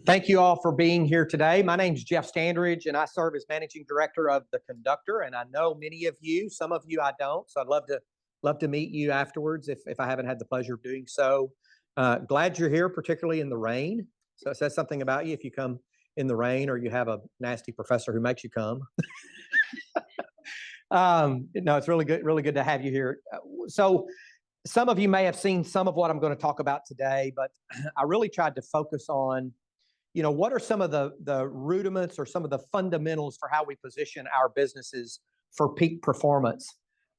Thank you all for being here today. My name is Jeff Standridge, and I serve as Managing Director of The Conductor. And I know many of you, some of you I don't, so I'd love to meet you afterwards if I haven't had the pleasure of doing so. Glad you're here, particularly in the rain. So it says something about you if you come in the rain or you have a nasty professor who makes you come. No, it's really good to have you here. So some of you may have seen some of what I'm going to talk about today, but I really tried to focus on, what are some of the rudiments or some of the fundamentals for how we position our businesses for peak performance.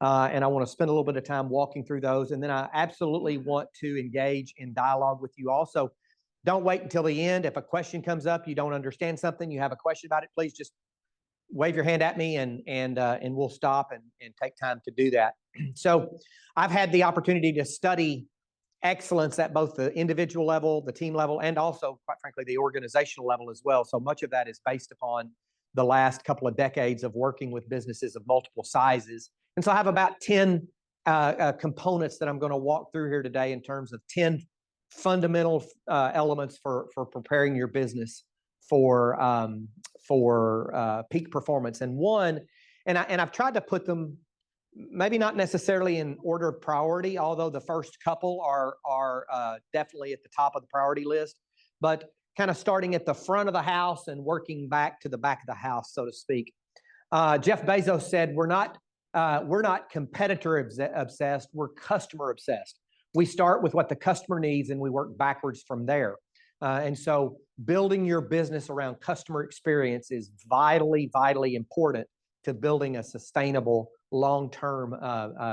And I want to spend a little bit of time walking through those. And then I absolutely want to engage in dialogue with you also. Don't wait until the end. If a question comes up, you don't understand something, you have a question about it, please just wave your hand at me and we'll stop and take time to do that. So I've had the opportunity to study excellence at both the individual level, the team level, and also, quite frankly, the organizational level as well. So much of that is based upon the last couple of decades of working with businesses of multiple sizes. And so I have about 10 components that I'm going to walk through here today in terms of 10 fundamental elements for preparing your business for peak performance. And I've tried to put them maybe not necessarily in order of priority, although the first couple are definitely at the top of the priority list, but kind of starting at the front of the house and working back to the back of the house, so to speak. Jeff Bezos said, we're not competitor obsessed, we're customer obsessed. We start with what the customer needs and we work backwards from there. And so building your business around customer experience is vitally, vitally important to building a sustainable, long-term,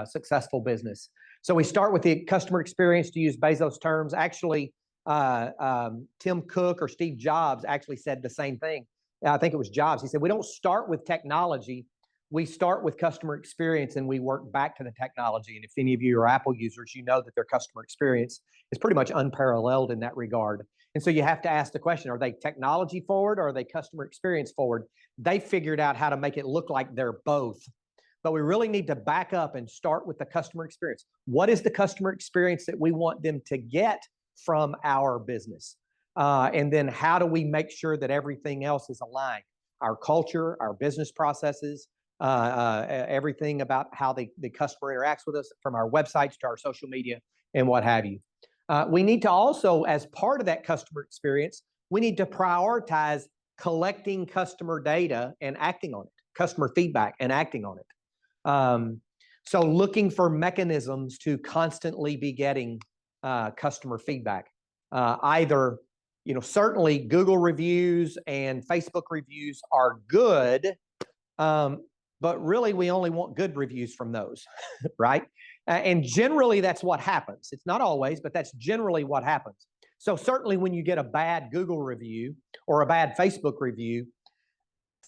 successful business. So we start with the customer experience, to use Bezos' terms. Actually, Tim Cook or Steve Jobs actually said the same thing. I think it was Jobs. He said, we don't start with technology. We start with customer experience and we work back to the technology. And if any of you are Apple users, you know that their customer experience is pretty much unparalleled in that regard. And so you have to ask the question, are they technology forward or are they customer experience forward? They figured out how to make it look like they're both. But we really need to back up and start with the customer experience. What is the customer experience that we want them to get from our business? And then how do we make sure that everything else is aligned? Our culture, our business processes, everything about how the customer interacts with us, from our websites to our social media and what have you. We need to also, as part of that customer experience, we need to prioritize collecting customer data and acting on it, customer feedback and acting on it. So looking for mechanisms to constantly be getting customer feedback. Either, certainly Google reviews and Facebook reviews are good, but really we only want good reviews from those, right? And generally that's what happens. It's not always, but that's generally what happens. So certainly when you get a bad Google review or a bad Facebook review,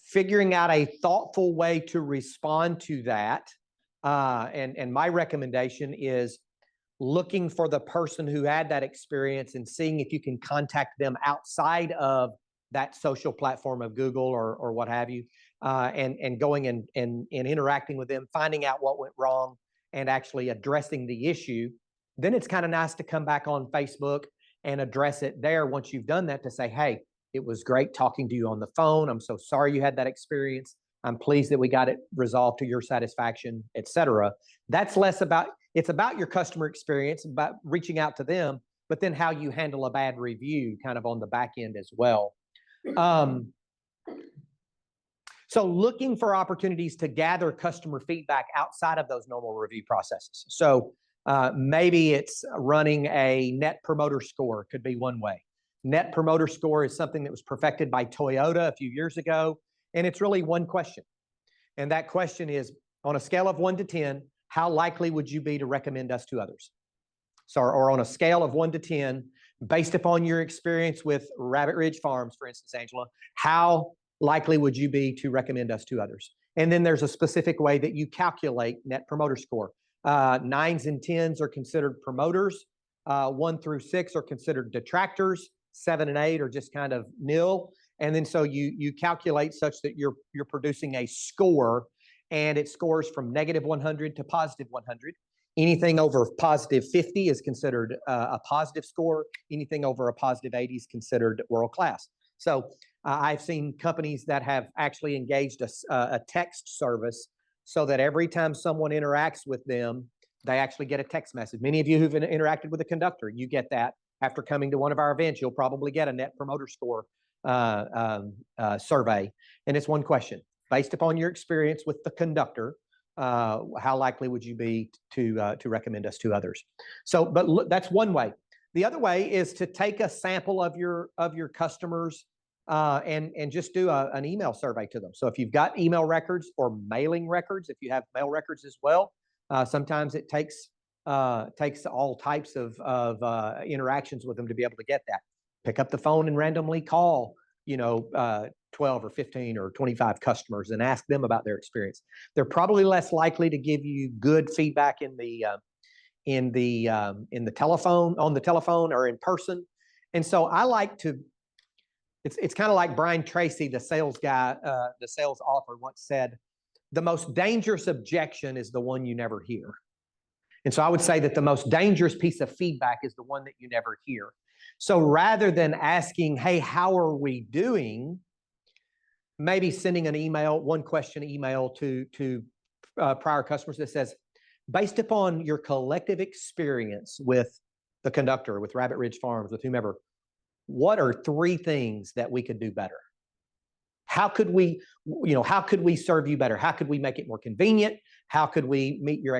figuring out a thoughtful way to respond to that, and my recommendation is looking for the person who had that experience and seeing if you can contact them outside of that social platform of Google or what have you, and going and interacting with them, finding out what went wrong and actually addressing the issue. Then it's kind of nice to come back on Facebook and address it there once you've done that, to say, hey, it was great talking to you on the phone. I'm so sorry you had that experience. I'm pleased that we got it resolved to your satisfaction, et cetera. That's less about, it's about your customer experience, about reaching out to them, but then how you handle a bad review kind of on the back end as well. So looking for opportunities to gather customer feedback outside of those normal review processes. So maybe it's running a Net Promoter Score, could be one way. Net Promoter Score is something that was perfected by Toyota a few years ago, and it's really one question. And that question is, on a scale of 1 to 10, how likely would you be to recommend us to others? So, or on a scale of 1 to 10, based upon your experience with Rabbit Ridge Farms, for instance, Angela, how likely would you be to recommend us to others? And then there's a specific way that you calculate Net Promoter Score. 9s and 10s are considered promoters. 1 through 6 are considered detractors. 7 and 8 are just kind of nil. And then so you calculate such that you're producing a score, and it scores from -100 to +100. Anything over positive 50 is considered a positive score. Anything over a positive 80 is considered world class. So I've seen companies that have actually engaged a text service so that every time someone interacts with them, they actually get a text message. Many of you who've interacted with a conductor, you get that after coming to one of our events. You'll probably get a Net Promoter Score survey. And it's one question. Based upon your experience with the conductor, how likely would you be to recommend us to others? So, but look, that's one way. The other way is to take a sample of your customers and just do an email survey to them. So if you've got email records or mailing records, if you have mail records as well, sometimes it takes all types of interactions with them to be able to get that. Pick up the phone and randomly call, 12 or 15 or 25 customers and ask them about their experience. They're probably less likely to give you good feedback in the telephone, on the telephone or in person. And so I like to, it's kind of like Brian Tracy, the sales guy, the sales author once said, the most dangerous objection is the one you never hear. And so I would say that the most dangerous piece of feedback is the one that you never hear. So rather than asking, hey, how are we doing? Maybe sending an email, one question email to prior customers that says, based upon your collective experience with the conductor, with Rabbit Ridge Farms, with whomever, what are 3 things that we could do better? How could we serve you better? How could we make it more convenient? How could we meet or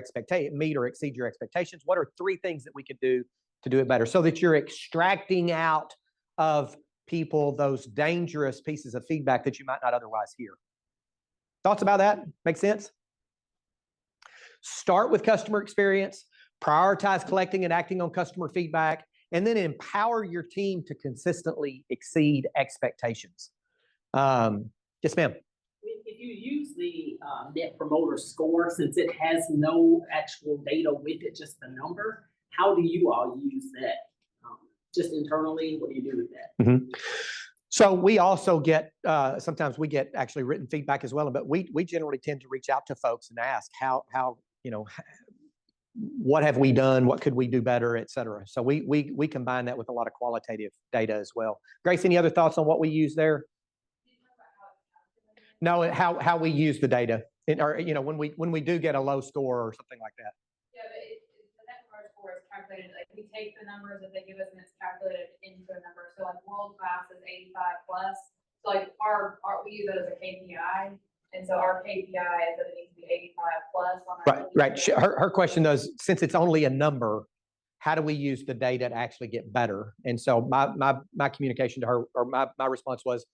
exceed your expectations? What are 3 things that we could do to do it better, so that you're extracting out of people those dangerous pieces of feedback that you might not otherwise hear? Thoughts about that? Make sense? Start with customer experience, prioritize collecting and acting on customer feedback, and then empower your team to consistently exceed expectations. Yes, ma'am. If you use the Net Promoter Score, since it has no actual data with it, just the number, how do you all use that? Just internally, what do you do with that? Mm-hmm. So we also get, sometimes we get actually written feedback as well, but we generally tend to reach out to folks and ask how what have we done? What could we do better, et cetera. So we combine that with a lot of qualitative data as well. Grace, any other thoughts on what we use there? No, how we use the data, or when we do get a low score or something like that. Yeah, but the Net Promoter Score is calculated. Like we take the numbers that they give us and it's calculated into a number. So like world class is 85 plus. So like we use it as a KPI, and so our KPI is that it needs to be 85 plus. Right. Her question is, since it's only a number, how do we use the data to actually get better? And so my communication to her, or my response was,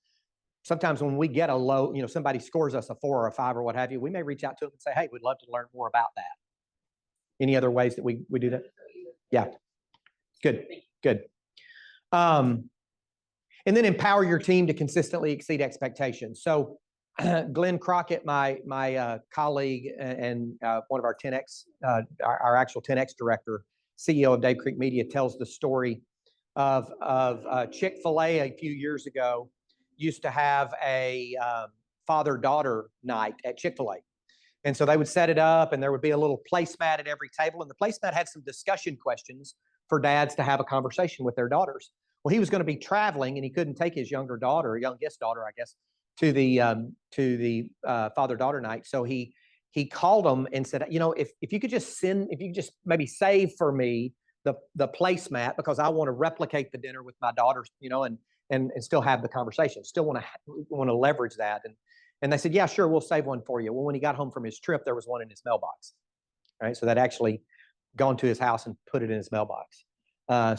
sometimes when we get a low, somebody scores us a 4 or a 5 or what have you, we may reach out to them and say, hey, we'd love to learn more about that. Any other ways that we do that? Yeah. Good. And then empower your team to consistently exceed expectations. So Glenn Crockett, my colleague and one of our 10X, our actual 10X director, CEO of Dave Creek Media, tells the story of Chick-fil-A a few years ago used to have a father-daughter night at Chick-fil-A. And so they would set it up and there would be a little placemat at every table. And the placemat had some discussion questions for dads to have a conversation with their daughters. Well, he was going to be traveling and he couldn't take his youngest daughter, I guess, to the father-daughter night. So he called them and said, if you could just maybe save for me the placemat, because I want to replicate the dinner with my daughters, and still have the conversation. Still want to leverage that. And they said, yeah, sure, we'll save one for you. Well, when he got home from his trip, there was one in his mailbox. Right. So that actually gone to his house and put it in his mailbox.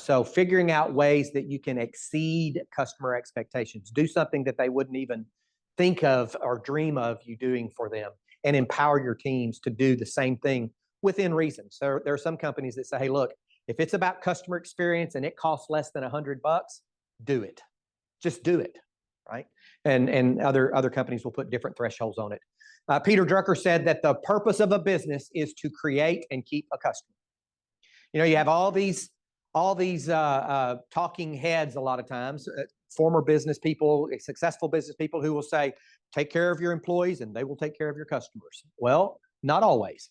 So figuring out ways that you can exceed customer expectations, do something that they wouldn't even think of or dream of you doing for them, and empower your teams to do the same thing within reason. So there are some companies that say, hey, look, if it's about customer experience and it costs less than $100, do it. Just do it, right? And other companies will put different thresholds on it. Peter Drucker said that the purpose of a business is to create and keep a customer. You have all these talking heads a lot of times, former business people, successful business people who will say, take care of your employees and they will take care of your customers. Well, not always.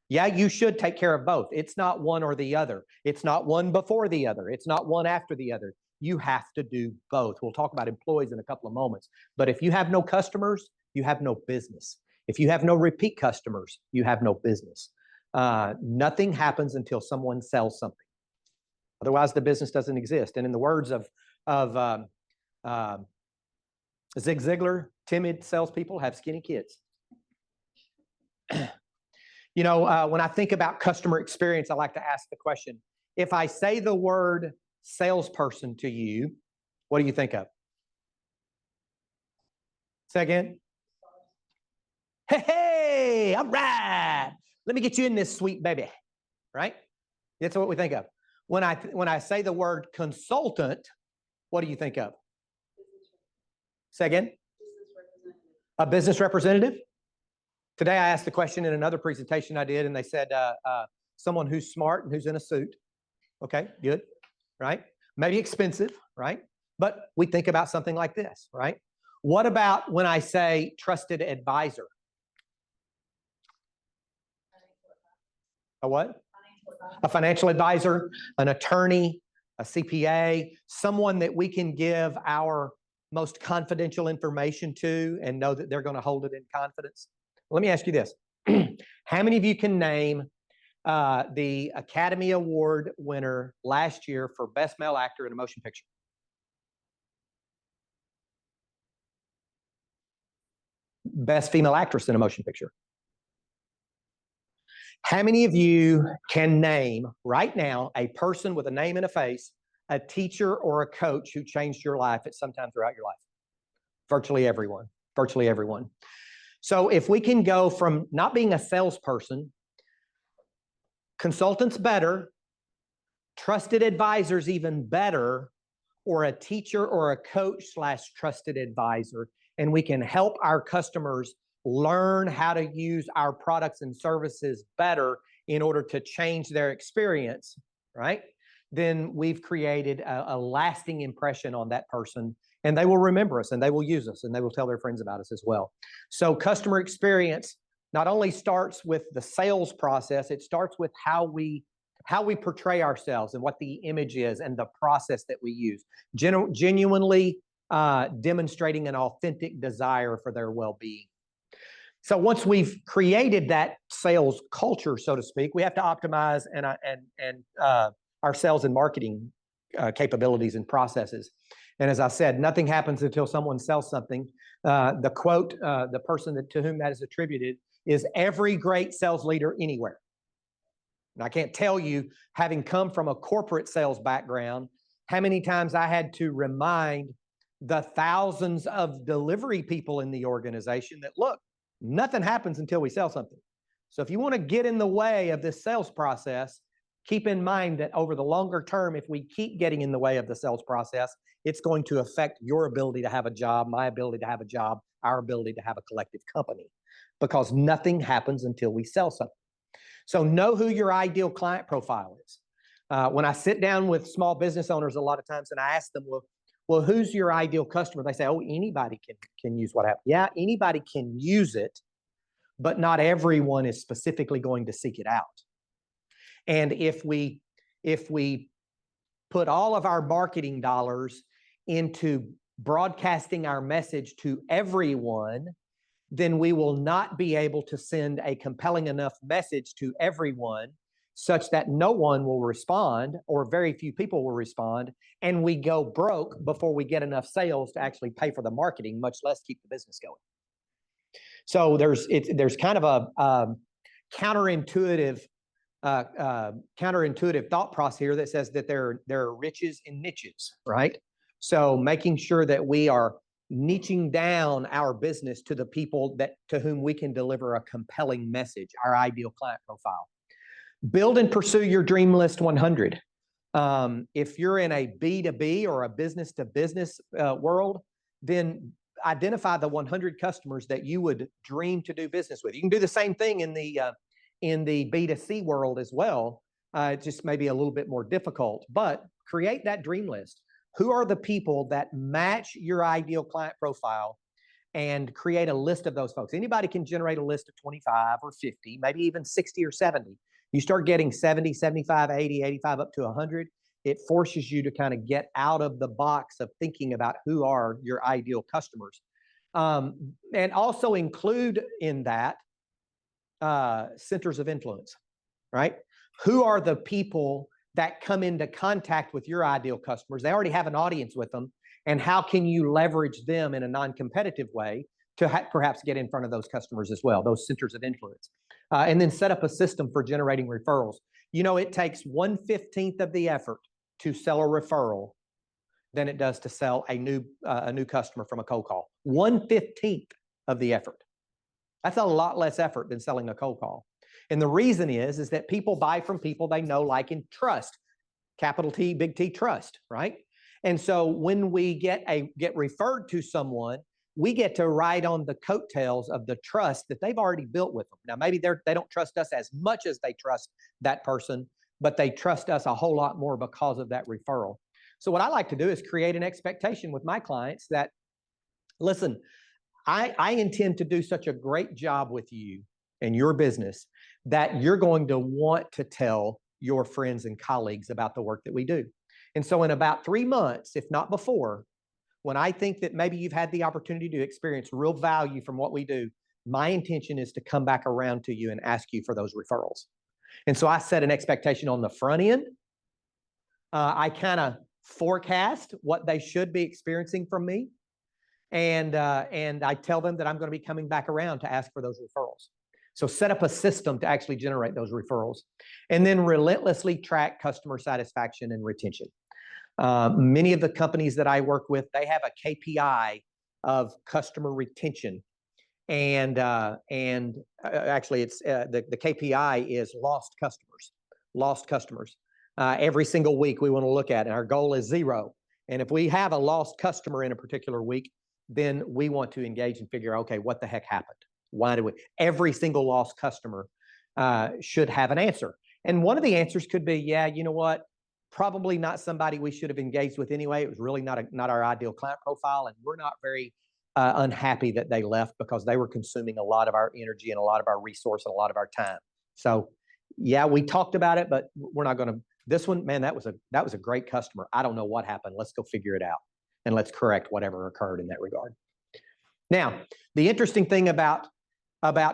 Yeah, you should take care of both. It's not one or the other. It's not one before the other. It's not one after the other. You have to do both. We'll talk about employees in a couple of moments. But if you have no customers, you have no business. If you have no repeat customers, you have no business. Nothing happens until someone sells something. Otherwise, the business doesn't exist. And in the words of Zig Ziglar, timid salespeople have skinny kids. You know, when I think about customer experience, I like to ask the question, if I say the word salesperson to you, what do you think of? Say again. Hey, all right. Let me get you in this sweet baby, right? That's what we think of. When I say the word consultant, what do you think of? Say again. A business representative. Today I asked the question in another presentation I did, and they said someone who's smart and who's in a suit. Okay, good, right? Maybe expensive, right? But we think about something like this, right? What about when I say trusted advisor? A what? A financial advisor, an attorney, a CPA, someone that we can give our most confidential information to and know that they're going to hold it in confidence. Let me ask you this. How many of you can name the Academy Award winner last year for Best Male Actor in a Motion Picture? Best Female Actress in a Motion Picture? How many of you can name right now a person with a name and a face, a teacher or a coach who changed your life at some time throughout your life? Virtually everyone. Virtually everyone. So if we can go from not being a salesperson, consultants better, trusted advisors even better, or a teacher or a coach / trusted advisor, and we can help our customers learn how to use our products and services better in order to change their experience, right? Then we've created a lasting impression on that person, and they will remember us, and they will use us, and they will tell their friends about us as well. So customer experience not only starts with the sales process, it starts with how we portray ourselves and what the image is and the process that we use. Genuinely demonstrating an authentic desire for their well-being. So once we've created that sales culture, so to speak, we have to optimize our sales and marketing capabilities and processes. And as I said, nothing happens until someone sells something. The quote, the person to whom that is attributed is every great sales leader anywhere. And I can't tell you, having come from a corporate sales background, how many times I had to remind the thousands of delivery people in the organization that, look, nothing happens until we sell something. So if you want to get in the way of this sales process, keep in mind that over the longer term, if we keep getting in the way of the sales process, it's going to affect your ability to have a job, my ability to have a job, our ability to have a collective company, because nothing happens until we sell something. So know who your ideal client profile is. When I sit down with small business owners a lot of times and I ask them, well, who's your ideal customer? They say, oh, anybody can use what I have. Yeah, anybody can use it, but not everyone is specifically going to seek it out. And if we put all of our marketing dollars into broadcasting our message to everyone, then we will not be able to send a compelling enough message to everyone such that no one will respond or very few people will respond, and we go broke before we get enough sales to actually pay for the marketing, much less keep the business going. So there's kind of a counterintuitive thought process here that says that there are riches in niches, right? So making sure that we are niching down our business to the people to whom we can deliver a compelling message, our ideal client profile. Build and pursue your dream list 100. If you're in a B2B or a business-to-business world, then identify the 100 customers that you would dream to do business with. You can do the same thing in the B2C world as well. It just may be a little bit more difficult, but create that dream list. Who are the people that match your ideal client profile and create a list of those folks. Anybody can generate a list of 25 or 50, maybe even 60 or 70. You start getting 70, 75, 80, 85, up to 100. It forces you to kind of get out of the box of thinking about who are your ideal customers. And also include in that centers of influence, right? Who are the people that come into contact with your ideal customers? They already have an audience with them. And how can you leverage them in a non-competitive way to perhaps get in front of those customers as well, those centers of influence? And then set up a system for generating referrals. You know, it takes 1/15 of the effort to sell a referral than it does to sell a new customer from a cold call. 1/15 of the effort. That's a lot less effort than selling a cold call. And the reason is that people buy from people they know, like, and trust. Capital T, big T, trust, right? And so when we get referred to someone, we get to ride on the coattails of the trust that they've already built with them. Now, maybe they don't trust us as much as they trust that person, but they trust us a whole lot more because of that referral. So what I like to do is create an expectation with my clients that, listen, I intend to do such a great job with you and your business that you're going to want to tell your friends and colleagues about the work that we do. And so in about 3 months, if not before, when I think that maybe you've had the opportunity to experience real value from what we do, my intention is to come back around to you and ask you for those referrals. And so I set an expectation on the front end. I kind of forecast what they should be experiencing from me. And I tell them that I'm going to be coming back around to ask for those referrals. So set up a system to actually generate those referrals. And then relentlessly track customer satisfaction and retention. Many of the companies that I work with, they have a KPI of customer retention. And actually, it's the KPI is lost customers. Lost customers. Every single week we want to look at, and our goal is 0. And if we have a lost customer in a particular week, then we want to engage and figure, okay, what the heck happened? Why do we? Every single lost customer should have an answer. And one of the answers could be, yeah, you know what? Probably not somebody we should have engaged with anyway. It was really not our ideal client profile, and we're not very unhappy that they left because they were consuming a lot of our energy and a lot of our resource and a lot of our time. So, yeah, we talked about it, but we're not going to. This one, man, that was a great customer. I don't know what happened. Let's go figure it out, and let's correct whatever occurred in that regard. Now, the interesting thing about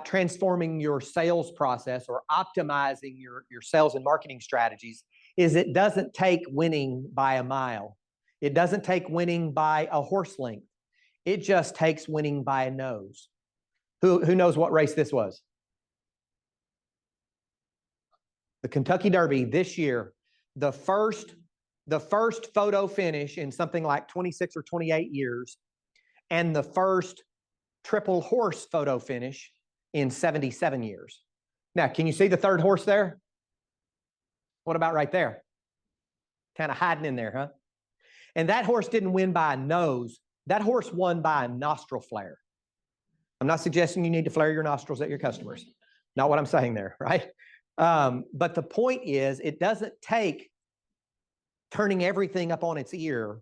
transforming your sales process or optimizing your sales and marketing strategies is it doesn't take winning by a mile. It doesn't take winning by a horse length. It just takes winning by a nose. Who knows what race this was? The Kentucky Derby this year, the first photo finish in something like 26 or 28 years, and the first triple horse photo finish in 77 years. Now, can you see the third horse there? What about right there? Kind of hiding in there, huh? And that horse didn't win by a nose. That horse won by a nostril flare. I'm not suggesting you need to flare your nostrils at your customers. Not what I'm saying there, right? But the point is, it doesn't take turning everything up on its ear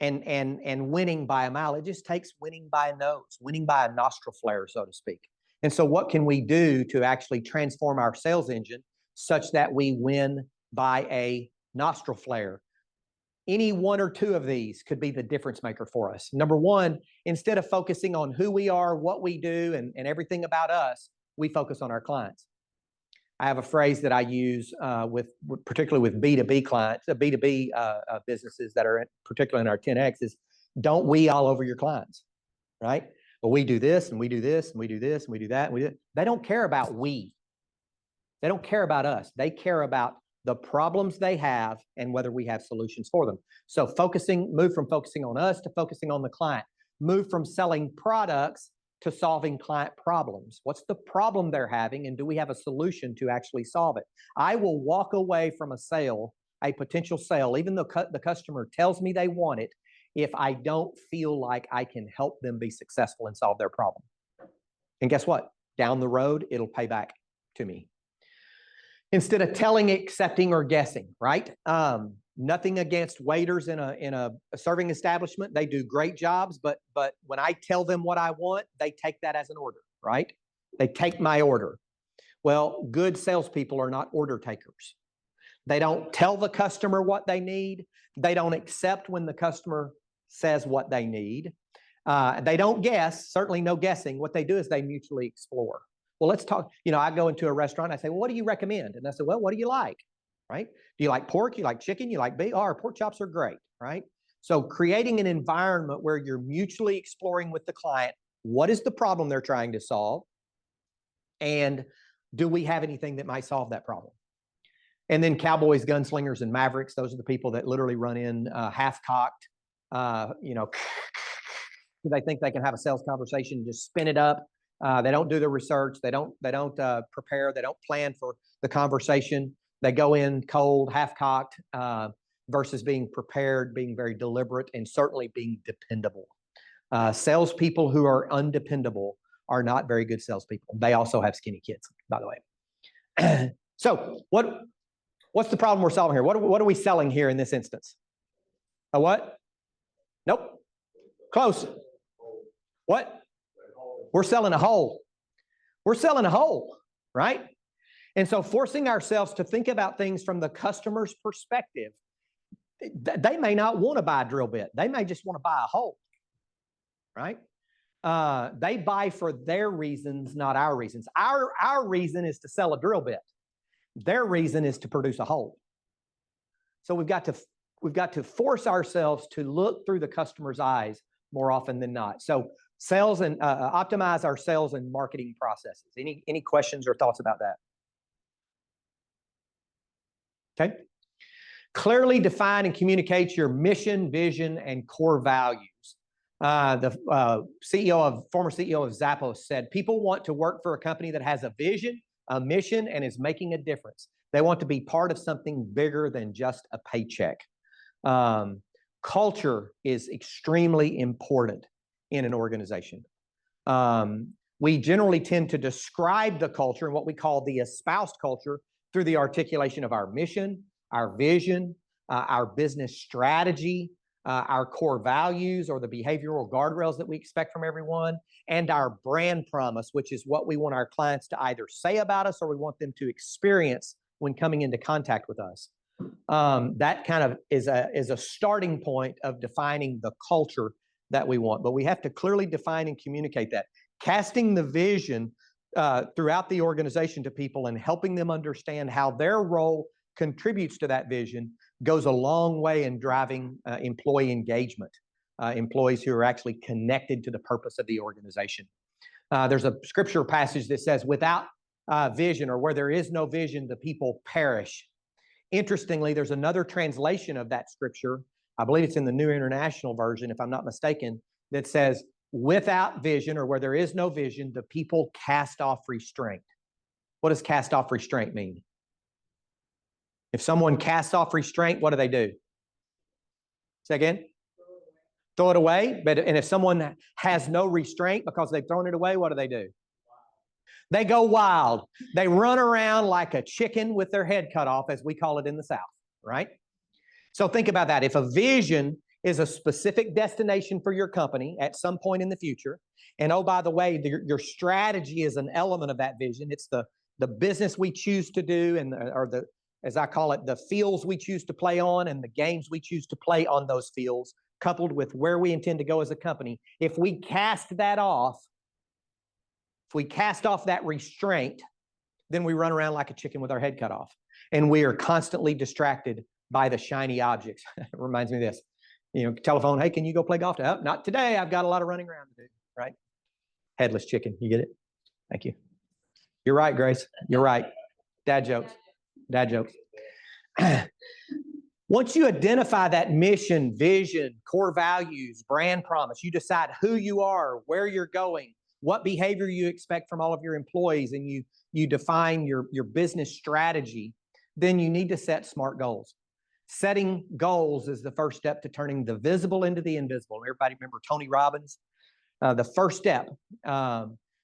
and winning by a mile. It just takes winning by a nose, winning by a nostril flare, so to speak. And so what can we do to actually transform our sales engine such that we win by a nostril flare? Any one or two of these could be the difference maker for us. Number one, instead of focusing on who we are, what we do, and everything about us, we focus on our clients. I have a phrase that I use particularly with B2B clients, B2B businesses that are particularly in our 10X is, don't we all over your clients, right? Well, we do this, and we do this, and we do this, and we do that. And we do. They don't care about we. They don't care about us. They care about the problems they have and whether we have solutions for them. So move from focusing on us to focusing on the client. Move from selling products to solving client problems. What's the problem they're having, and do we have a solution to actually solve it? I will walk away from a potential sale, even though the customer tells me they want it, if I don't feel like I can help them be successful and solve their problem. And guess what? Down the road, it'll pay back to me. instead of telling, accepting, or guessing, right? Nothing against waiters in a serving establishment. They do great jobs, but when I tell them what I want, they take that as an order, right? They take my order. Well, good salespeople are not order takers. They don't tell the customer what they need. They don't accept when the customer says what they need. They don't guess, certainly no guessing. What they do is they mutually explore. Well, let's talk. I go into a restaurant, I say, well, what do you recommend? And I say, well, what do you like? Right? Do you like pork? You like chicken? You like beef? Oh, our pork chops are great, right? So creating an environment where you're mutually exploring with the client, what is the problem they're trying to solve? And do we have anything that might solve that problem? And then cowboys, gunslingers, and mavericks, those are the people that literally run in half-cocked, they think they can have a sales conversation, just spin it up. They don't do the research. They don't prepare. They don't plan for the conversation. They go in cold, half-cocked, versus being prepared, being very deliberate, and certainly being dependable. Salespeople who are undependable are not very good salespeople. They also have skinny kids, by the way. So what's the problem we're solving here? What are we selling here in this instance? A what? Nope. Close. What? We're selling a whole. We're selling a whole, right? And so forcing ourselves to think about things from the customer's perspective, they may not want to buy a drill bit. They may just want to buy a hole, right? They buy for their reasons, not our reasons. Our reason is to sell a drill bit. Their reason is to produce a hole. So we've got to force ourselves to look through the customer's eyes more often than not. So sales and optimize our sales and marketing processes. Any questions or thoughts about that? Okay. Clearly define and communicate your mission, vision, and core values. The former CEO of Zappos said, people want to work for a company that has a vision, a mission, and is making a difference. They want to be part of something bigger than just a paycheck. Culture is extremely important in an organization. We generally tend to describe the culture and what we call the espoused culture through the articulation of our mission, our vision, our business strategy, our core values or the behavioral guardrails that we expect from everyone, and our brand promise, which is what we want our clients to either say about us or we want them to experience when coming into contact with us. That kind of is a starting point of defining the culture that we want, but we have to clearly define and communicate that. Casting the vision throughout the organization to people and helping them understand how their role contributes to that vision goes a long way in driving employee engagement, employees who are actually connected to the purpose of the organization. There's a scripture passage that says, without vision, or where there is no vision, the people perish. Interestingly, there's another translation of that scripture, I believe it's in the New International Version, if I'm not mistaken, that says, without vision, or where there is no vision, the people cast off restraint. What does cast off restraint mean? If someone casts off restraint, what do they do? Say again? Throw it away. And if someone has no restraint because they've thrown it away, what do they do? They go wild. They run around like a chicken with their head cut off, as we call it in the South, right? So think about that. If a vision is a specific destination for your company at some point in the future, and oh, by the way, your strategy is an element of that vision. It's the business we choose to do, as I call it, the fields we choose to play on and the games we choose to play on those fields, coupled with where we intend to go as a company. If we cast that off, if we cast off that restraint, then we run around like a chicken with our head cut off. And we are constantly distracted by the shiny objects. It reminds me of this. Telephone, hey, can you go play golf? Oh, not today. I've got a lot of running around to do, right? Headless chicken. You get it? Thank you. You're right, Grace. You're right. Dad jokes. Dad jokes. Once you identify that mission, vision, core values, brand promise, you decide who you are, where you're going, what behavior you expect from all of your employees, and you define your business strategy, then you need to set SMART goals. Setting goals is the first step to turning the visible into the invisible. Everybody remember Tony Robbins? The first step,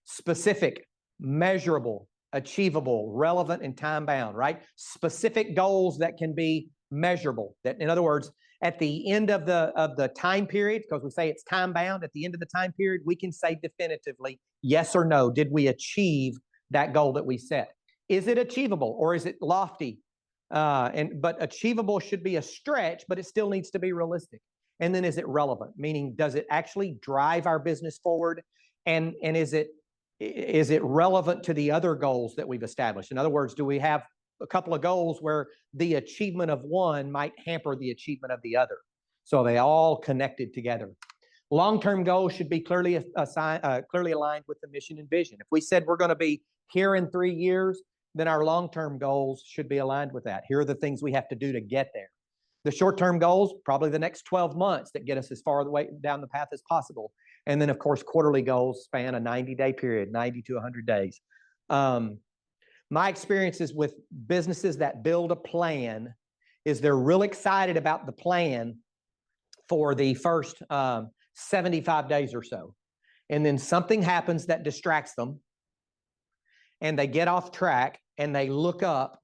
specific, measurable, achievable, relevant, and time bound, right? Specific goals that can be measurable. That, in other words, at the end of the time period, because we say it's time bound, at the end of the time period, we can say definitively, yes or no, did we achieve that goal that we set? Is it achievable or is it lofty? But achievable should be a stretch, but it still needs to be realistic. And then is it relevant? Meaning, does it actually drive our business forward? And is it relevant to the other goals that we've established? In other words, do we have a couple of goals where the achievement of one might hamper the achievement of the other? So they all connected together. Long-term goals should be clearly aligned with the mission and vision. If we said we're going to be here in 3 years, then our long-term goals should be aligned with that. Here are the things we have to do to get there. The short-term goals, probably the next 12 months that get us as far away down the path as possible. And then, of course, quarterly goals span a 90-day period, 90 to 100 days. My experiences with businesses that build a plan is they're real excited about the plan for the first 75 days or so. And then something happens that distracts them, and they get off track, and they look up,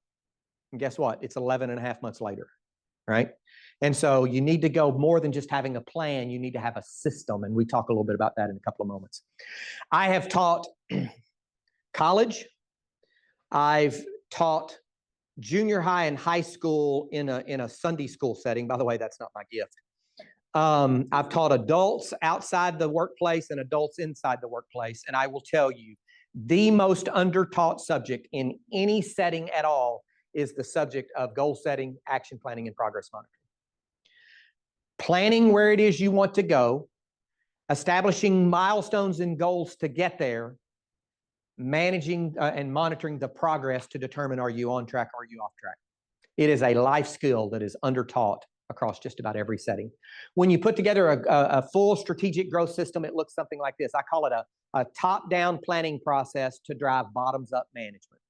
and guess what? It's 11 and a half months later, right? And so you need to go more than just having a plan. You need to have a system, and we talk a little bit about that in a couple of moments. I have taught college. I've taught junior high and high school in a Sunday school setting. By the way, that's not my gift. I've taught adults outside the workplace and adults inside the workplace, and I will tell you, the most undertaught subject in any setting at all is the subject of goal setting, action planning, and progress monitoring. Planning where it is you want to go, establishing milestones and goals to get there, managing and monitoring the progress to determine, are you on track or are you off track? It is a life skill that is undertaught across just about every setting. When you put together a full strategic growth system, it looks something like this. I call it a top-down planning process to drive bottoms-up management.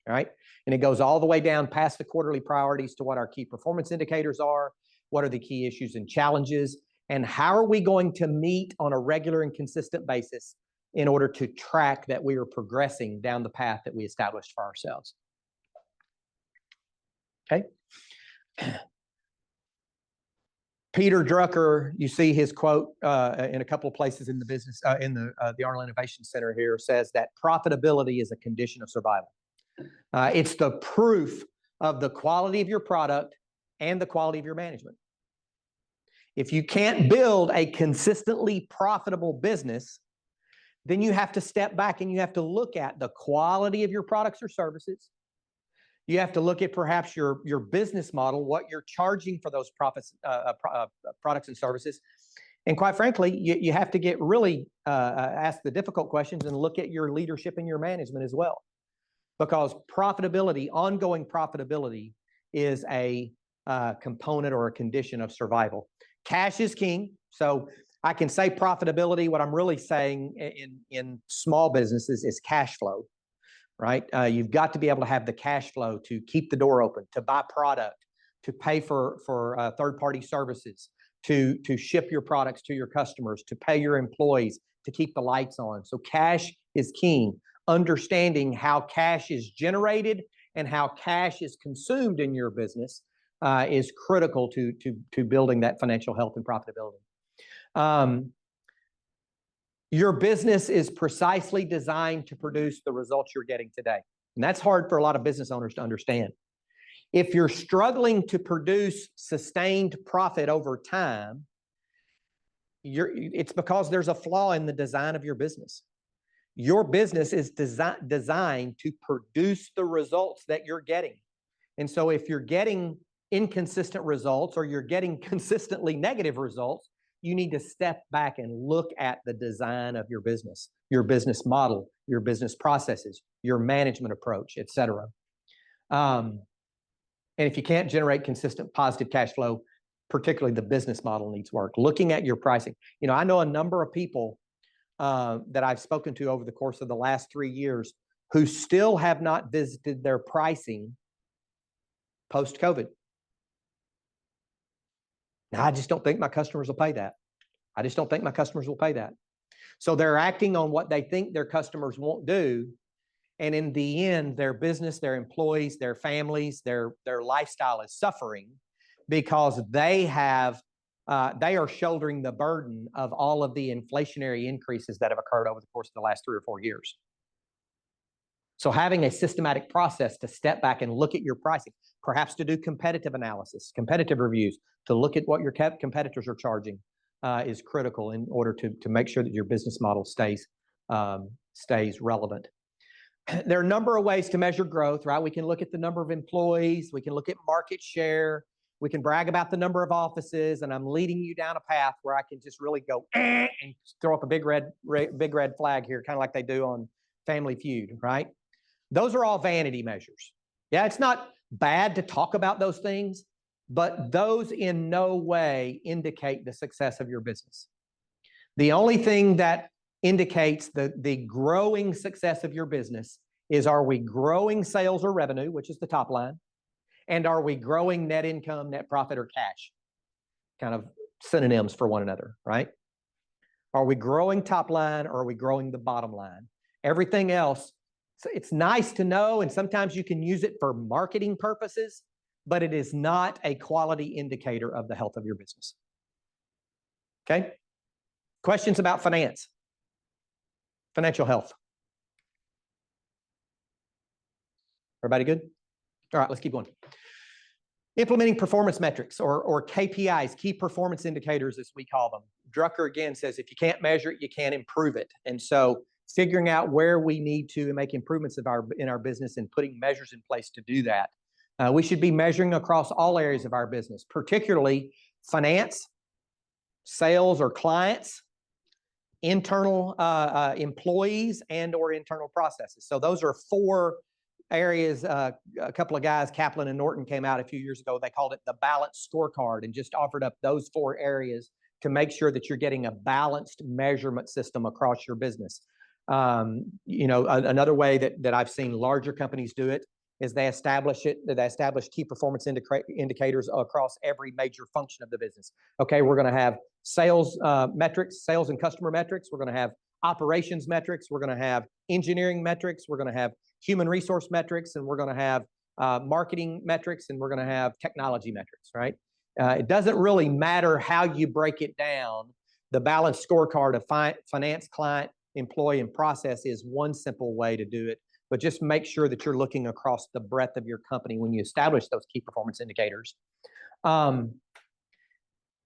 All right? And it goes all the way down past the quarterly priorities to what our key performance indicators are, what are the key issues and challenges, and how are we going to meet on a regular and consistent basis in order to track that we are progressing down the path that we established for ourselves. Okay? Peter Drucker, you see his quote in a couple of places in the business, in the Arnold Innovation Center here, says that profitability is a condition of survival. It's the proof of the quality of your product and the quality of your management. If you can't build a consistently profitable business, then you have to step back and you have to look at the quality of your products or services. You have to look at perhaps your business model, what you're charging for those products and services. And quite frankly, you have to get really ask the difficult questions and look at your leadership and your management as well. Because profitability, ongoing profitability, is a component or a condition of survival. Cash is king. So I can say profitability. What I'm really saying in small businesses is cash flow, right? You've got to be able to have the cash flow to keep the door open, to buy product, to pay for third-party services, to ship your products to your customers, to pay your employees, to keep the lights on. So cash is king. Understanding how cash is generated and how cash is consumed in your business is critical to building that financial health and profitability. Your business is precisely designed to produce the results you're getting today. And that's hard for a lot of business owners to understand. If you're struggling to produce sustained profit over time, it's because there's a flaw in the design of your business. Your business is designed to produce the results that you're getting. And so if you're getting inconsistent results or you're getting consistently negative results, you need to step back and look at the design of your business model, your business processes, your management approach, et cetera. And if you can't generate consistent positive cash flow, particularly the business model needs work. Looking at your pricing. You know, I know a number of people that I've spoken to over the course of the last 3 years who still have not visited their pricing post-COVID. Now, I just don't think my customers will pay that. I just don't think my customers will pay that. So they're acting on what they think their customers won't do, And in the end, their business, their employees, their families, their lifestyle is suffering because they are shouldering the burden of all of the inflationary increases that have occurred over the course of the last 3 or 4 years. So having a systematic process to step back and look at your pricing, perhaps to do competitive analysis, competitive reviews, to look at what your competitors are charging is critical in order to make sure that your business model stays relevant. There are a number of ways to measure growth, right? We can look at the number of employees. We can look at market share. We can brag about the number of offices, and I'm leading you down a path where I can just really go and throw up a big red flag here, kind of like they do on Family Feud, right? Those are all vanity measures. Yeah, it's not bad to talk about those things, but those in no way indicate the success of your business. The only thing that indicates the growing success of your business is, are we growing sales or revenue, which is the top line, and are we growing net income, net profit, or cash? Kind of synonyms for one another, right? Are we growing top line or are we growing the bottom line? Everything else, it's nice to know, and sometimes you can use it for marketing purposes, but it is not a quality indicator of the health of your business. Okay? Questions about finance? Financial health. Everybody good? All right, let's keep going. Implementing performance metrics or KPIs, key performance indicators as we call them. Drucker again says if you can't measure it, you can't improve it. And so figuring out where we need to make improvements in our business and putting measures in place to do that. We should be measuring across all areas of our business, particularly finance, sales or clients, internal employees, and or internal processes. So those are 4 areas. A couple of guys, Kaplan and Norton, came out a few years ago. They called it the balanced scorecard and just offered up those 4 areas to make sure that you're getting a balanced measurement system across your business. Another way that I've seen larger companies do it is they establish key performance indicators across every major function of the business. Okay, we're going to have sales metrics, sales and customer metrics. We're going to have operations metrics. We're going to have engineering metrics. We're going to have human resource metrics, and we're going to have marketing metrics, and we're going to have technology metrics, right? It doesn't really matter how you break it down. The balanced scorecard of finance, client, employee, and process is one simple way to do it. But just make sure that you're looking across the breadth of your company when you establish those key performance indicators.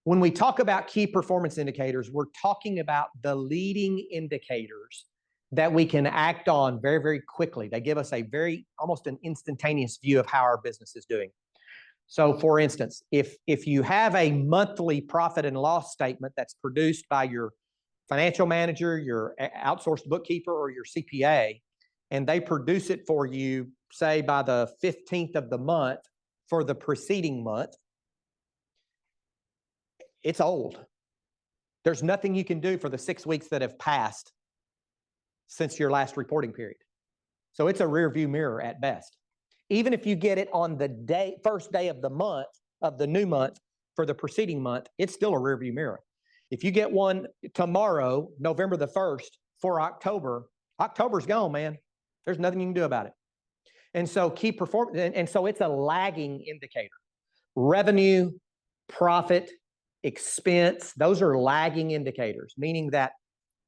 When we talk about key performance indicators, we're talking about the leading indicators that we can act on very, very quickly. They give us almost an instantaneous view of how our business is doing. So for instance, if you have a monthly profit and loss statement that's produced by your financial manager, your outsourced bookkeeper, or your CPA, and they produce it for you, say by the 15th of the month for the preceding month, it's old. There's nothing you can do for the 6 weeks that have passed since your last reporting period. So it's a rear view mirror at best. Even if you get it on the first day of the month, of the new month for the preceding month, it's still a rear view mirror. If you get one tomorrow, November the 1st, for October, October's gone, man. There's nothing you can do about it. And so key performance, and so it's a lagging indicator. Revenue, profit, expense, those are lagging indicators, meaning that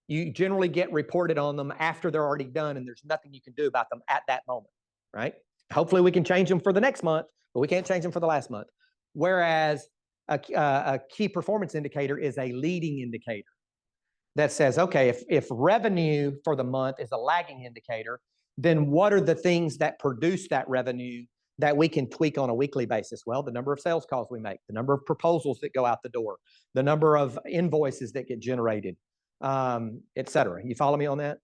you generally get reported on them after they're already done, and there's nothing you can do about them at that moment, right? Hopefully we can change them for the next month, but we can't change them for the last month. Whereas a key performance indicator is a leading indicator that says, okay, if revenue for the month is a lagging indicator, then what are the things that produce that revenue that we can tweak on a weekly basis? Well, the number of sales calls we make, the number of proposals that go out the door, the number of invoices that get generated, et cetera. You follow me on that?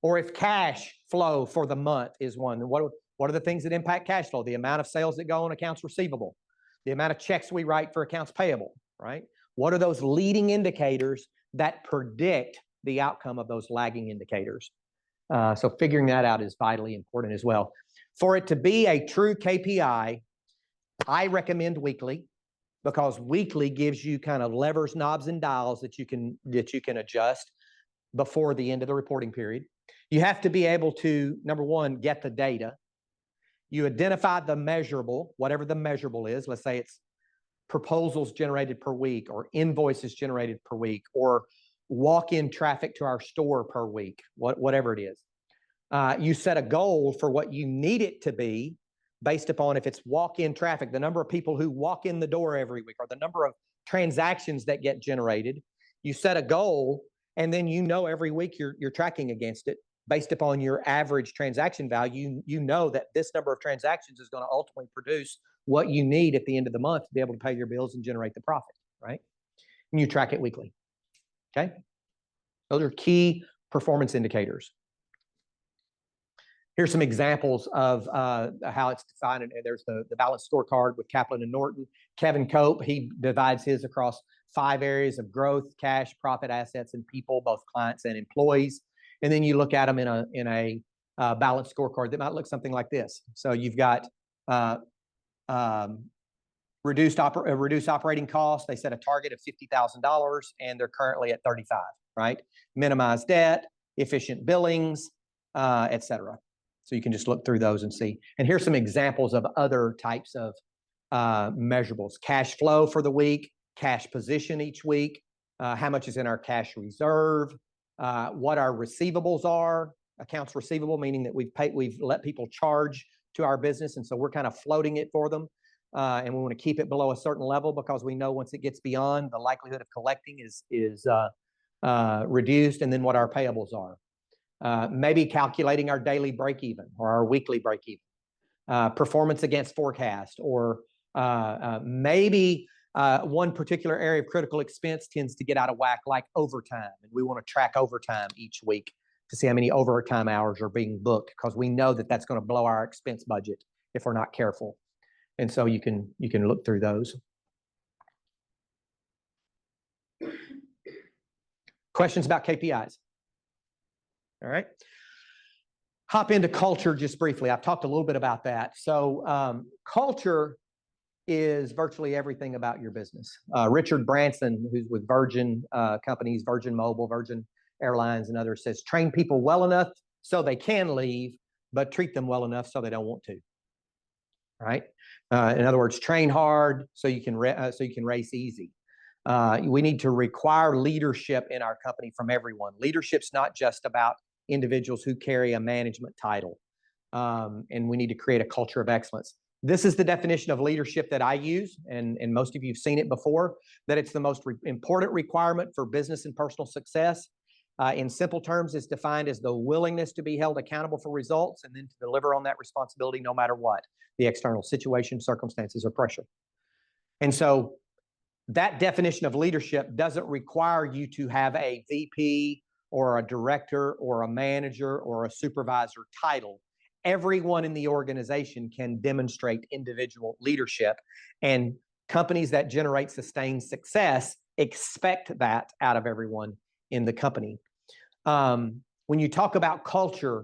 Or if cash flow for the month is one, what are the things that impact cash flow? The amount of sales that go on accounts receivable, the amount of checks we write for accounts payable, right? What are those leading indicators that predict the outcome of those lagging indicators? So figuring that out is vitally important as well. For it to be a true KPI, I recommend weekly, because weekly gives you kind of levers, knobs, and dials that you can adjust before the end of the reporting period. You have to be able to, number one, get the data. You identify the measurable, whatever the measurable is. Let's say it's proposals generated per week, or invoices generated per week, or walk-in traffic to our store per week, whatever it is. You set a goal for what you need it to be based upon if it's walk-in traffic, the number of people who walk in the door every week, or the number of transactions that get generated. You set a goal, and then you know every week you're tracking against it based upon your average transaction value. You know that this number of transactions is going to ultimately produce what you need at the end of the month to be able to pay your bills and generate the profit, right? And you track it weekly, okay? Those are key performance indicators. Here's some examples of how it's defined. There's the balanced scorecard with Kaplan and Norton. Kevin Cope, he divides his across 5 areas of growth: cash, profit, assets, and people, both clients and employees. And then you look at them in a balanced scorecard that might look something like this. So you've got reduced operating costs. They set a target of $50,000 and they're currently at 35, right? Minimize debt, efficient billings, etc. So you can just look through those and see. And here's some examples of other types of measurables: cash flow for the week, cash position each week, how much is in our cash reserve, what our receivables are, accounts receivable, meaning that we've let people charge to our business, and so we're kind of floating it for them, and we want to keep it below a certain level because we know once it gets beyond, the likelihood of collecting is reduced. And then what our payables are. Maybe calculating our daily break even or our weekly break even, performance against forecast, or maybe one particular area of critical expense tends to get out of whack, like overtime, and we want to track overtime each week to see how many overtime hours are being booked, because we know that that's going to blow our expense budget if we're not careful. And so you can look through those. Questions about KPIs? All right. Hop into culture just briefly. I've talked a little bit about that. So culture is virtually everything about your business. Richard Branson, who's with Virgin companies, Virgin Mobile, Virgin Airlines, and others, says, train people well enough so they can leave, but treat them well enough so they don't want to. Right? In other words, train hard so you can race easy. We need to require leadership in our company from everyone. Leadership's not just about individuals who carry a management title, and we need to create a culture of excellence. This is the definition of leadership that I use, and most of you have seen it before, that it's the most important requirement for business and personal success. In simple terms, it's defined as the willingness to be held accountable for results and then to deliver on that responsibility no matter what the external situation, circumstances, or pressure. And so that definition of leadership doesn't require you to have a VP or a director or a manager or a supervisor title. Everyone in the organization can demonstrate individual leadership, and companies that generate sustained success expect that out of everyone in the company. When you talk about culture,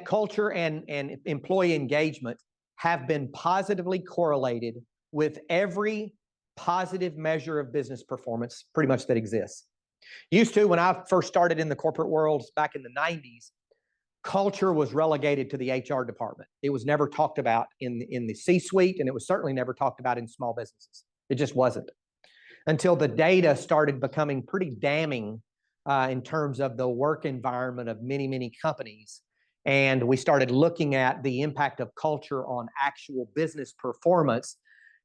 culture and employee engagement have been positively correlated with every positive measure of business performance pretty much that exists. Used to, when I first started in the corporate world back in the 90s, culture was relegated to the HR department. It was never talked about in the C-suite, and it was certainly never talked about in small businesses. It just wasn't. Until the data started becoming pretty damning in terms of the work environment of many, many companies. And we started looking at the impact of culture on actual business performance.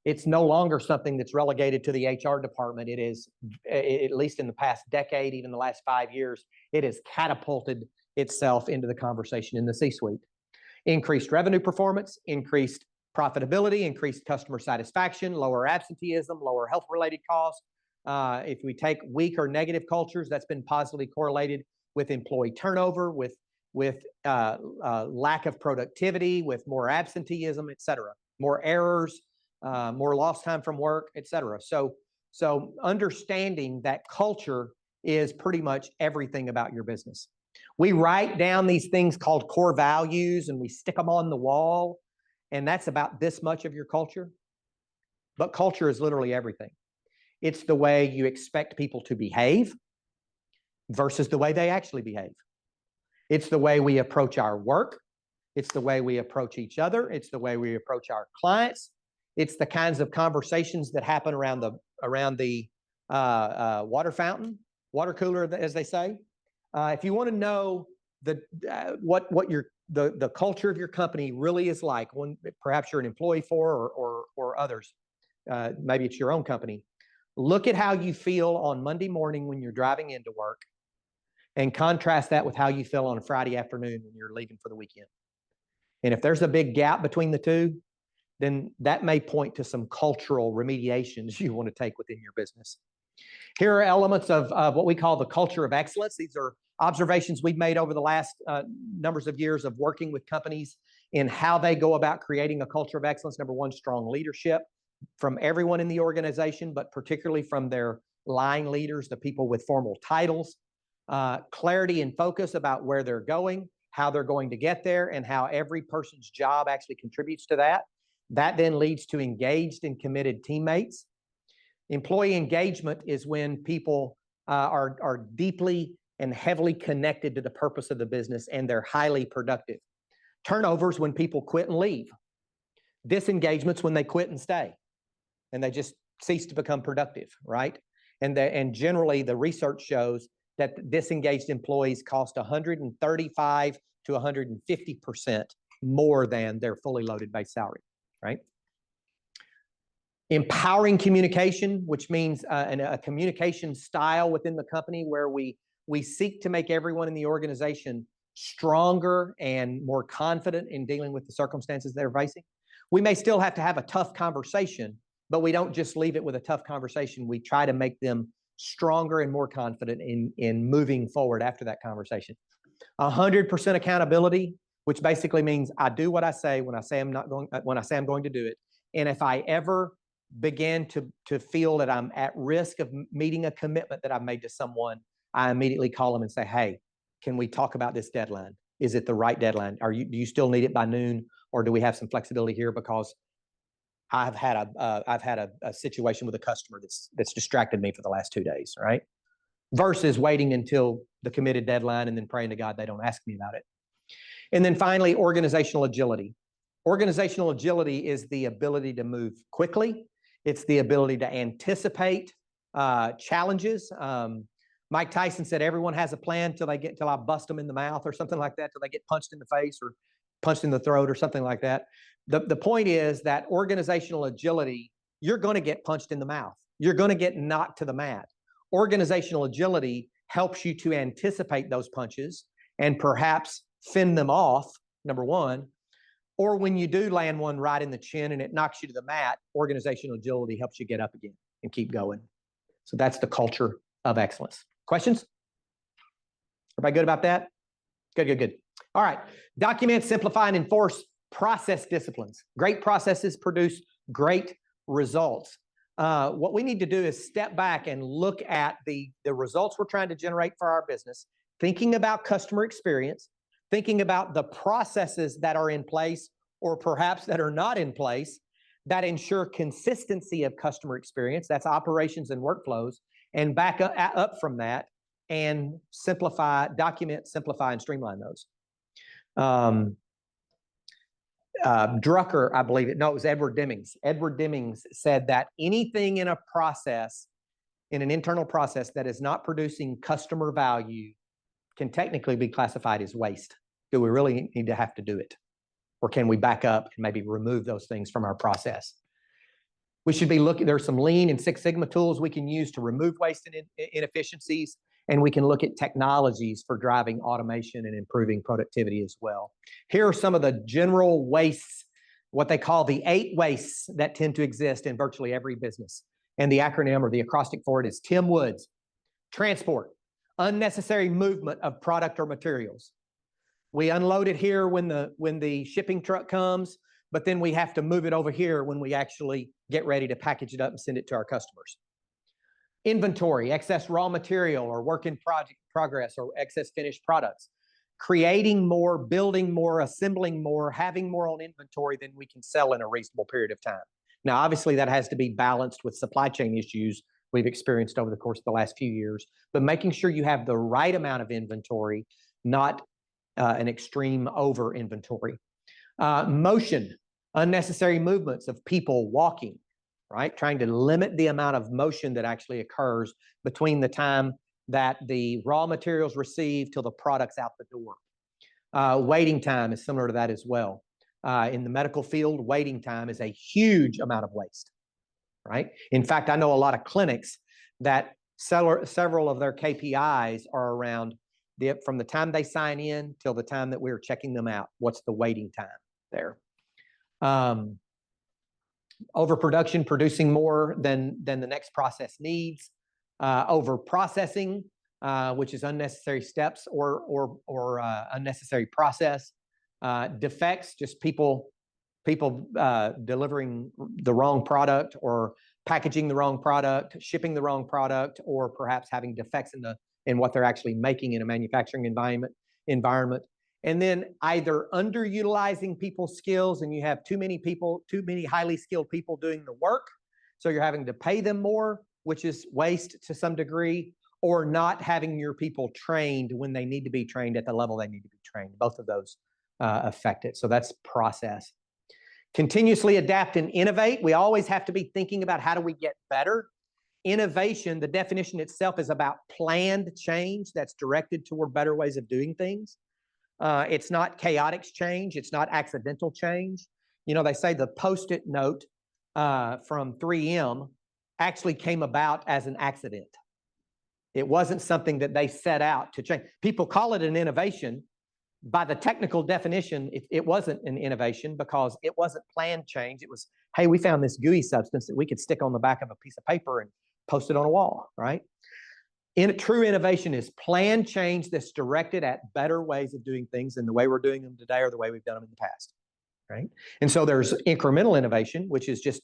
It's no longer something that's relegated to the HR department. It is, at least in the past decade, even the last 5 years, it has catapulted itself into the conversation in the C-suite. Increased revenue performance, increased profitability, increased customer satisfaction, lower absenteeism, lower health-related costs. If we take weak or negative cultures, that's been positively correlated with employee turnover, with lack of productivity, with more absenteeism, et cetera, more errors, more lost time from work, et cetera. So understanding that culture is pretty much everything about your business. We write down these things called core values and we stick them on the wall, and that's about this much of your culture. But culture is literally everything. It's the way you expect people to behave versus the way they actually behave. It's the way we approach our work. It's the way we approach each other. It's the way we approach our clients. It's the kinds of conversations that happen around the water fountain, water cooler, as they say. If you want to know what the culture of your company really is like, when perhaps you're an employee for or others, maybe it's your own company, look at how you feel on Monday morning when you're driving into work, and contrast that with how you feel on a Friday afternoon when you're leaving for the weekend. And if there's a big gap between the two, then that may point to some cultural remediations you want to take within your business. Here are elements of what we call the culture of excellence. These are observations we've made over the last numbers of years of working with companies in how they go about creating a culture of excellence. Number one, strong leadership from everyone in the organization, but particularly from their line leaders, the people with formal titles. Clarity and focus about where they're going, how they're going to get there, and how every person's job actually contributes to that. That then leads to engaged and committed teammates. Employee engagement is when people are deeply and heavily connected to the purpose of the business, and they're highly productive. Turnovers when people quit and leave. Disengagements when they quit and stay, and they just cease to become productive, right? And generally, the research shows that disengaged employees cost 135 to 150% more than their fully loaded base salary, right? Empowering communication, which means a communication style within the company where we seek to make everyone in the organization stronger and more confident in dealing with the circumstances they're facing. We may still have to have a tough conversation, but we don't just leave it with a tough conversation. We try to make them stronger and more confident in moving forward after that conversation. 100% accountability, which basically means I do what I say when I say I'm going to do it. And if I ever begin to feel that I'm at risk of meeting a commitment that I've made to someone, I immediately call them and say, hey, can we talk about this deadline? Is it the right deadline? Do you still need it by noon, or do we have some flexibility here? Because I've had a situation with a customer that's distracted me for the last 2 days, right? Versus waiting until the committed deadline and then praying to God they don't ask me about it. And then finally, organizational agility. Organizational agility is the ability to move quickly. It's the ability to anticipate challenges. Mike Tyson said everyone has a plan till I bust them in the mouth or something like that, till they get punched in the face or punched in the throat or something like that. The point is that organizational agility, you're going to get punched in the mouth. You're going to get knocked to the mat. Organizational agility helps you to anticipate those punches and perhaps fend them off, number one. Or when you do land one right in the chin and it knocks you to the mat, organizational agility helps you get up again and keep going. So that's the culture of excellence. Questions? Everybody good about that? Good. All right. Document, simplify, and enforce process disciplines. Great processes produce great results. What we need to do is step back and look at the results we're trying to generate for our business, thinking about customer experience, thinking about the processes that are in place or perhaps that are not in place that ensure consistency of customer experience. That's operations and workflows, and back up from that and document, simplify, and streamline those. Drucker, I believe it was Edward Demings. Edward Demings said that anything in a process, in an internal process that is not producing customer value can technically be classified as waste. Do we really need to have to do it? Or can we back up and maybe remove those things from our process? We should be looking, there's some Lean and Six Sigma tools we can use to remove waste and inefficiencies, and we can look at technologies for driving automation and improving productivity as well. Here are some of the general wastes, what they call the 8 wastes that tend to exist in virtually every business. And the acronym or the acrostic for it is Tim Woods. Transport, unnecessary movement of product or materials. We unload it here when the shipping truck comes, but then we have to move it over here when we actually get ready to package it up and send it to our customers. Inventory, excess raw material or work in progress or excess finished products. Creating more, building more, assembling more, having more on inventory than we can sell in a reasonable period of time. Now, obviously, that has to be balanced with supply chain issues we've experienced over the course of the last few years, but making sure you have the right amount of inventory, not an extreme over inventory. Motion, unnecessary movements of people walking, right? Trying to limit the amount of motion that actually occurs between the time that the raw materials received till the product's out the door. Waiting time is similar to that as well. In the medical field, waiting time is a huge amount of waste, right? In fact, I know a lot of clinics that several of their KPIs are around from the time they sign in till the time that we're checking them out. What's the waiting time there? Overproduction, producing more than the next process needs. Over processing, which is unnecessary steps or unnecessary process. Defects, just people delivering the wrong product or packaging the wrong product, shipping the wrong product, or perhaps having defects in what they're actually making in a manufacturing environment. And then either underutilizing people's skills, and you have too many highly skilled people doing the work, so you're having to pay them more, which is waste to some degree, or not having your people trained when they need to be trained at the level they need to be trained. Both of those affect it. So that's process. Continuously adapt and innovate. We always have to be thinking about how do we get better. Innovation, the definition itself is about planned change that's directed toward better ways of doing things. It's not chaotic change. It's not accidental change. You know, they say the Post-it note from 3M actually came about as an accident. It wasn't something that they set out to change. People call it an innovation. By the technical definition, it wasn't an innovation because it wasn't planned change. It was, hey, we found this gooey substance that we could stick on the back of a piece of paper and post it on a wall, right? True innovation is planned change that's directed at better ways of doing things than the way we're doing them today or the way we've done them in the past, right? And so there's incremental innovation, which is just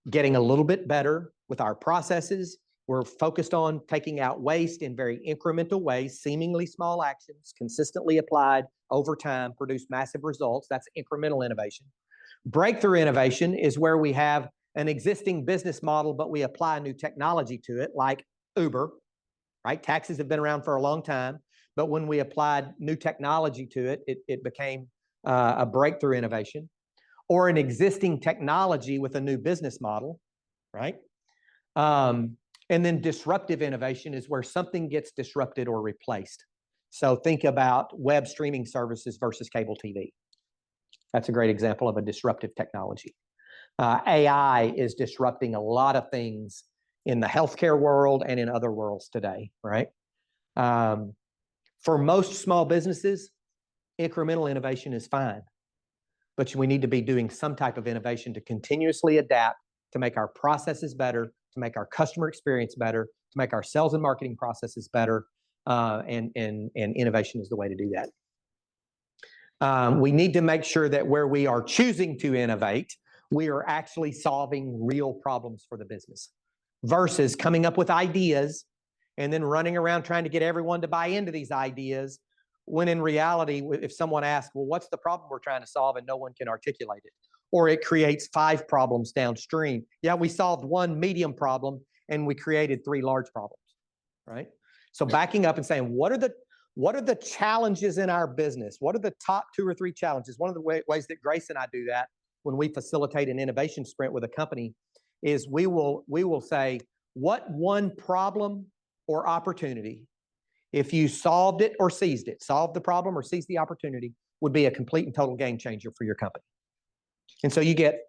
getting a little bit better with our processes. We're focused on taking out waste in very incremental ways, seemingly small actions, consistently applied over time, produce massive results. That's incremental innovation. Breakthrough innovation is where we have an existing business model, but we apply new technology to it, like Uber, right? Taxis have been around for a long time, but when we applied new technology to it, it became a breakthrough innovation. Or an existing technology with a new business model, right? And then disruptive innovation is where something gets disrupted or replaced. So think about web streaming services versus cable TV. That's a great example of a disruptive technology. AI is disrupting a lot of things in the healthcare world and in other worlds today, right? For most small businesses, incremental innovation is fine, but we need to be doing some type of innovation to continuously adapt, to make our processes better, to make our customer experience better, to make our sales and marketing processes better, and innovation is the way to do that. We need to make sure that where we are choosing to innovate, we are actually solving real problems for the business versus coming up with ideas and then running around trying to get everyone to buy into these ideas, when in reality, if someone asks, well, what's the problem we're trying to solve, and no one can articulate it, or it creates 5 problems downstream. Yeah, we solved one medium problem and we created 3 large problems, right? So backing up and saying, what are the challenges in our business? What are the top 2 or 3 challenges? One of the ways that Grace and I do that when we facilitate an innovation sprint with a company is we will say, what one problem or opportunity, if you solved it or seized it, solved the problem or seized the opportunity, would be a complete and total game changer for your company. And so you get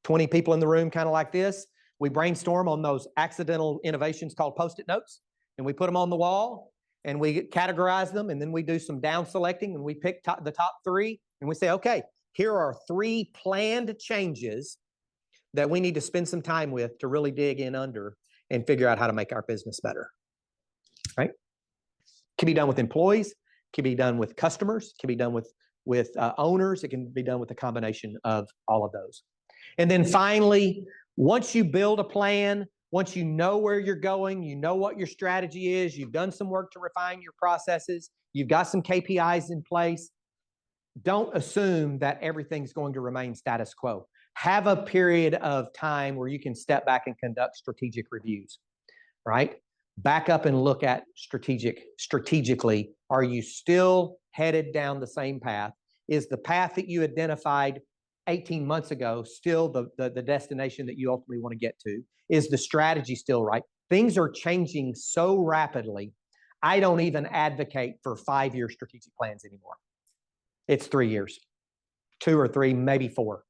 20 people in the room kind of like this. We brainstorm on those accidental innovations called Post-it notes, and we put them on the wall, and we categorize them, and then we do some down selecting, and we pick the top 3, and we say, okay, here are 3 planned changes that we need to spend some time with to really dig in under and figure out how to make our business better, right? Can be done with employees, can be done with customers, can be done with owners. It can be done with a combination of all of those. And then finally, once you build a plan, once you know where you're going, you know what your strategy is, you've done some work to refine your processes, you've got some KPIs in place, don't assume that everything's going to remain status quo. Have a period of time where you can step back and conduct strategic reviews, right? Back up and look at strategically, are you still headed down the same path? Is the path that you identified 18 months ago still the destination that you ultimately want to get to? Is the strategy still right? Things are changing so rapidly. I don't even advocate for 5-year strategic plans anymore. It's 3 years, 2 or 3, maybe 4.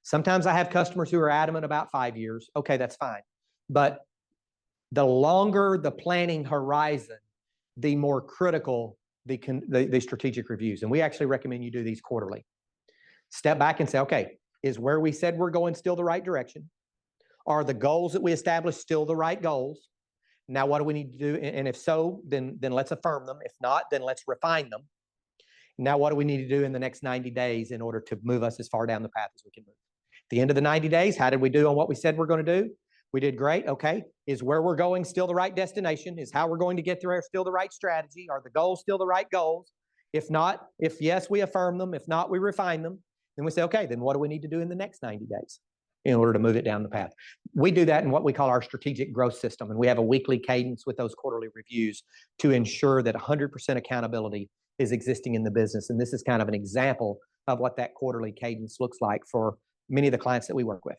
Sometimes I have customers who are adamant about 5 years. Okay, that's fine. But the longer the planning horizon, the more critical the strategic reviews. And we actually recommend you do these quarterly. Step back and say, okay, is where we said we're going still the right direction? Are the goals that we established still the right goals? Now, what do we need to do? And if so, then let's affirm them. If not, then let's refine them. Now, what do we need to do in the next 90 days in order to move us as far down the path as we can move? At the end of the 90 days, how did we do on what we said we're going to do? We did great. Okay. Is where we're going still the right destination? Is how we're going to get there still the right strategy? Are the goals still the right goals? If not, if yes, we affirm them. If not, we refine them. Then we say, okay, then what do we need to do in the next 90 days in order to move it down the path? We do that in what we call our strategic growth system. And we have a weekly cadence with those quarterly reviews to ensure that 100% accountability is existing in the business. And this is kind of an example of what that quarterly cadence looks like for many of the clients that we work with.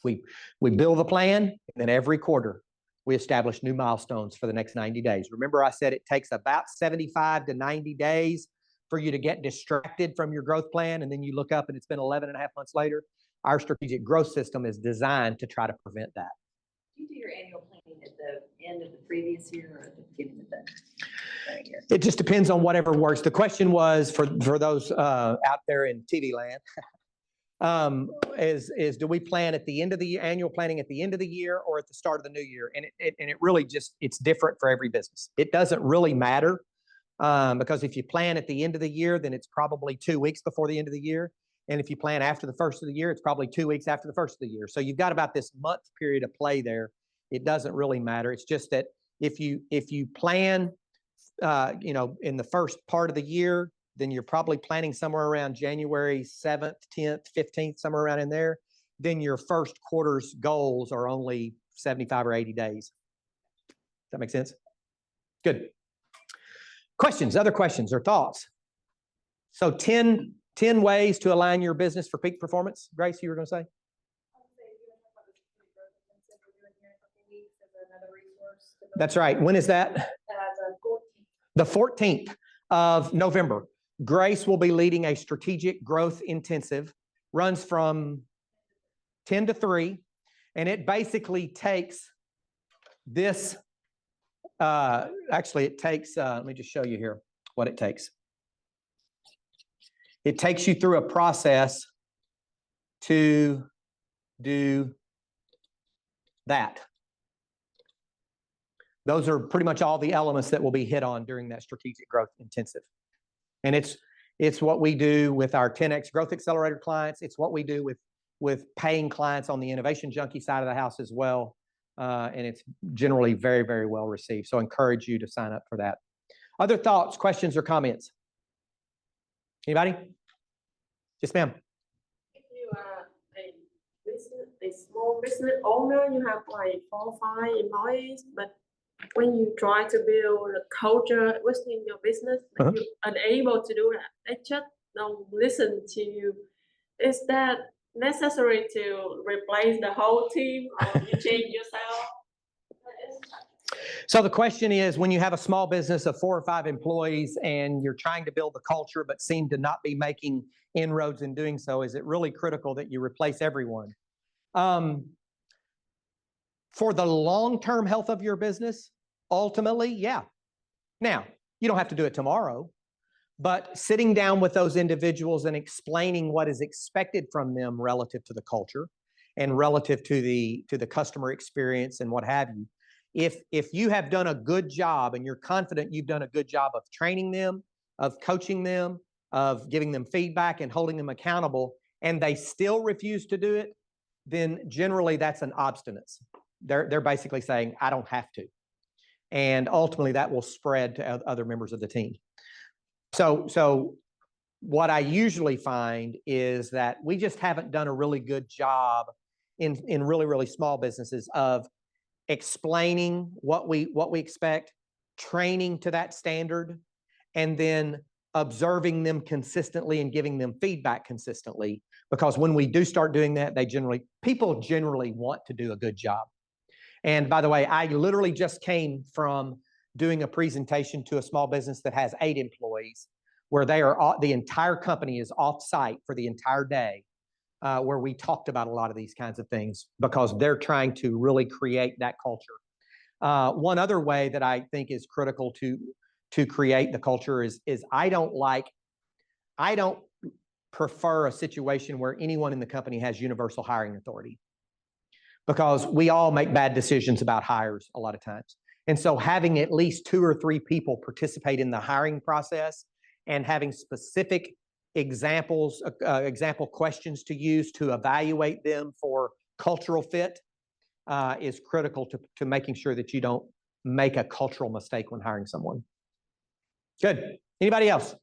We build the plan, and then every quarter we establish new milestones for the next 90 days. Remember, I said it takes about 75 to 90 days for you to get distracted from your growth plan, and then you look up and it's been 11 and a half months later. Our strategic growth system is designed to try to prevent that. Do you do your annual planning at the end of the previous year or at the beginning of the year? It just depends on whatever works. The question was for those out there in TV land, is do we plan at the end of the year, annual planning at the end of the year or at the start of the new year? And it really just, it's different for every business. It doesn't really matter because if you plan at the end of the year, then it's probably 2 weeks before the end of the year. And if you plan after the first of the year, it's probably 2 weeks after the first of the year. So you've got about this month period of play there. It doesn't really matter. It's just that if you plan, in the first part of the year, then you're probably planning somewhere around January 7th, 10th, 15th, somewhere around in there. Then your first quarter's goals are only 75 or 80 days. Does that make sense? Good. Questions, other questions or thoughts? So 10 ways to align your business for peak performance. Grace, you were going to say? That's right. When is that? The 14th of November. Grace will be leading a strategic growth intensive, runs from 10 to 3, and it basically takes this, actually it takes, let me just show you here what it takes. It takes you through a process to do that. Those are pretty much all the elements that will be hit on during that strategic growth intensive. And it's what we do with our 10X Growth Accelerator clients. It's what we do with paying clients on the Innovation Junkie side of the house as well. And it's generally very, very well received. So I encourage you to sign up for that. Other thoughts, questions, or comments? Anybody? Yes, ma'am. If you are a small business owner, you have like 4 or 5 employees, but when you try to build a culture within your business, you're unable to do that. They just don't listen to you. Is that necessary to replace the whole team, or you change yourself? So the question is, when you have a small business of 4 or 5 employees and you're trying to build the culture but seem to not be making inroads in doing so, is it really critical that you replace everyone? For the long-term health of your business, ultimately, yeah. Now, you don't have to do it tomorrow, but sitting down with those individuals and explaining what is expected from them relative to the culture and relative to the customer experience and what have you. If you have done a good job and you're confident you've done a good job of training them, of coaching them, of giving them feedback and holding them accountable, and they still refuse to do it, then generally that's an obstinance. They're basically saying, I don't have to. And ultimately that will spread to other members of the team. So what I usually find is that we just haven't done a really good job in really, really small businesses of explaining what we expect, training to that standard, and then observing them consistently and giving them feedback consistently, because when we do start doing that, people generally want to do a good job. And by the way, I literally just came from doing a presentation to a small business that has 8 employees, where the entire company is off-site for the entire day, where we talked about a lot of these kinds of things, because they're trying to really create that culture. One other way that I think is critical to create the culture is I don't prefer a situation where anyone in the company has universal hiring authority, because we all make bad decisions about hires a lot of times. And so having at least 2 or 3 people participate in the hiring process and having specific example questions to use to evaluate them for cultural fit is critical to making sure that you don't make a cultural mistake when hiring someone. Good. Anybody else?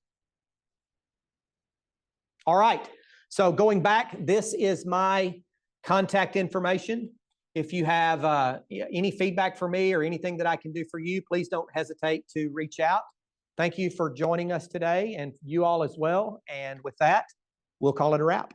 All right. So going back, this is my contact information. If you have any feedback for me or anything that I can do for you, please don't hesitate to reach out. Thank you for joining us today, and you all as well. And with that, we'll call it a wrap.